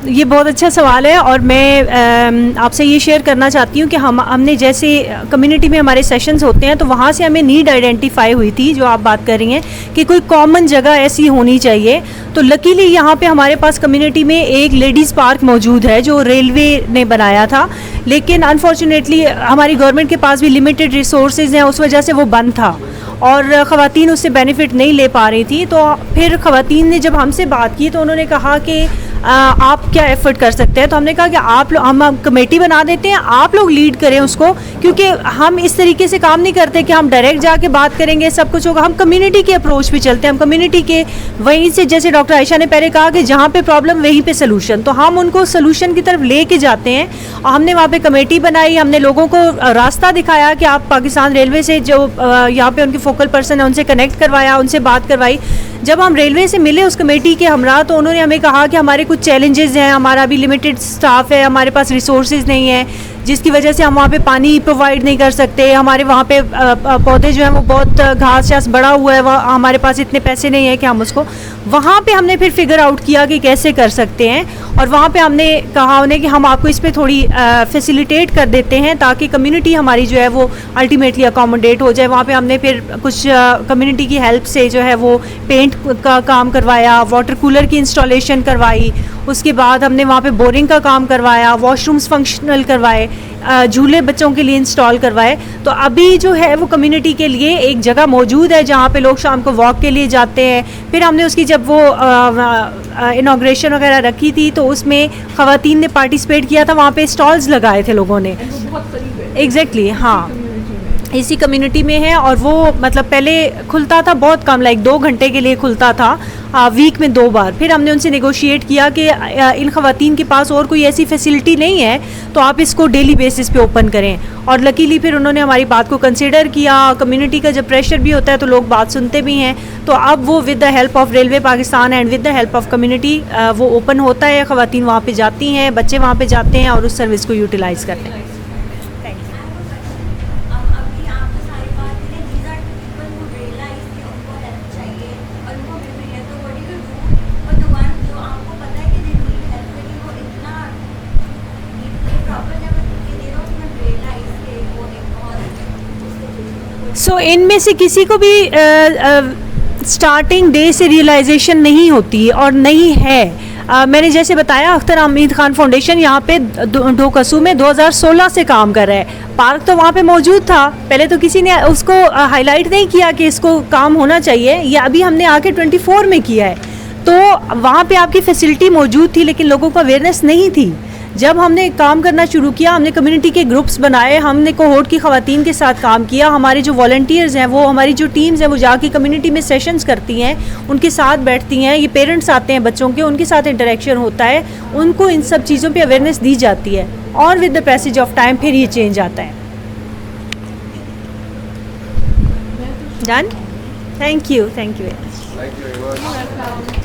ये बहुत अच्छा सवाल है और मैं आपसे ये शेयर करना चाहती हूँ कि हमने जैसे कम्युनिटी में हमारे सेशंस होते हैं तो वहाँ से हमें नीड आइडेंटिफाई हुई थी जो आप बात कर रही हैं कि कोई कॉमन जगह ऐसी होनी चाहिए। तो लकीली यहाँ पे हमारे पास कम्युनिटी में एक लेडीज़ पार्क मौजूद है जो रेलवे ने बनाया था, लेकिन अनफॉर्चुनेटली हमारी गवर्नमेंट के पास भी लिमिटेड रिसोर्सेज हैं, उस वजह से वो बंद था और ख़वातीन उससे बेनिफिट नहीं ले पा रही थी। तो फिर ख़वातीन ने जब हमसे बात की तो उन्होंने कहा कि आप क्या एफर्ट कर सकते हैं। तो हमने कहा कि हम कमेटी बना देते हैं, आप लोग लीड करें उसको, क्योंकि हम इस तरीके से काम नहीं करते कि हम डायरेक्ट जाके बात करेंगे सब कुछ होगा। हम कम्युनिटी के अप्रोच पे चलते हैं, हम कम्युनिटी के वहीं से, जैसे डॉक्टर आयशा ने पहले कहा कि जहाँ पे प्रॉब्लम वहीं पे सोल्यूशन, तो हम उनको सोल्यूशन की तरफ ले के जाते हैं। और हमने वहाँ पे कमेटी बनाई, हमने लोगों को रास्ता दिखाया कि आप पाकिस्तान रेलवे से जो यहाँ पे उनके फोकल पर्सन है उनसे कनेक्ट करवाया, उनसे बात करवाई। जब हम रेलवे से मिले उस कमेटी के हमरा तो उन्होंने हमें कहा कि हमारे कुछ चैलेंजेस हैं, हमारा भी लिमिटेड स्टाफ है, हमारे पास रिसोर्सेज नहीं है, जिसकी वजह से हम वहाँ पे पानी प्रोवाइड नहीं कर सकते, हमारे वहाँ पे पौधे जो हैं वो बहुत घास शास बड़ा हुआ है, हमारे पास इतने पैसे नहीं है कि हम उसको, वहाँ पे हमने फिर फिगर आउट किया कि कैसे कर सकते हैं। और वहाँ पे हमने कहा उन्हें कि हम आपको इस पर थोड़ी फैसिलिटेट कर देते हैं ताकि कम्युनिटी हमारी जो है वो अल्टीमेटली अकोमोडेट हो जाए। वहाँ पे हमने फिर कुछ कम्युनिटी की हेल्प से जो है वो पेंट का काम करवाया, वाटर कूलर की इंस्टॉलेशन करवाई, उसके बाद हमने वहाँ पे बोरिंग का काम करवाया, वॉशरूम्स फंक्शनल करवाए, झूले बच्चों के लिए इंस्टॉल करवाए। तो अभी जो है वो कम्युनिटी के लिए एक जगह मौजूद है जहाँ पे लोग शाम को वॉक के लिए जाते हैं। फिर हमने उसकी जब वो इनॉग्रेशन वगैरह रखी थी तो उसमें ख़वातीन ने पार्टिसिपेट किया था, वहाँ पे स्टॉल्स लगाए थे लोगों ने। एग्जैक्टली हाँ, इसी कम्युनिटी में है और वो मतलब पहले खुलता था बहुत कम, लाइक 2 घंटे के लिए खुलता था वीक में 2 बार। फिर हमने उनसे नेगोशिएट किया कि इन ख़वातीन के पास और कोई ऐसी फैसिलिटी नहीं है तो आप इसको डेली बेसिस पे ओपन करें। और लकीली फिर उन्होंने हमारी बात को कंसिडर किया। कम्युनिटी का जब प्रेशर भी होता है तो लोग बात सुनते भी हैं, तो अब वो with the help of railway Pakistan and with the help of community वो ओपन होता है। ख़वातीन वहाँ पर जाती हैं, बच्चे वहाँ पर जाते हैं और उस सर्विस को यूटिलाइज़ करते हैं। सो इनमें से किसी को भी स्टार्टिंग डे से रियलाइजेशन नहीं होती और नहीं है। मैंने जैसे बताया अख्तर हमीद खान फाउंडेशन यहाँ पे ढोकसू में 2016 से काम कर रहा है। पार्क तो वहाँ पे मौजूद था, पहले तो किसी ने उसको हाईलाइट नहीं किया कि इसको काम होना चाहिए, ये अभी हमने आके 24 में किया है। तो वहाँ पे आपकी फैसिलिटी मौजूद थी लेकिन लोगों को अवेयरनेस नहीं थी। जब हमने काम करना शुरू किया, हमने कम्युनिटी के ग्रुप्स बनाए, हमने कोहोर्ट की ख़वातीन के साथ काम किया। हमारे जो वॉलंटियर्स हैं वो, हमारी जो टीम्स हैं वो जाके कम्युनिटी में सेशंस करती हैं, उनके साथ बैठती हैं। ये पेरेंट्स आते हैं बच्चों के, उनके साथ इंटरेक्शन होता है, उनको इन सब चीज़ों पे अवेयरनेस दी जाती है और with the passage of time फिर ये चेंज आता है। Done, thank you very much. Thank you very much. Welcome.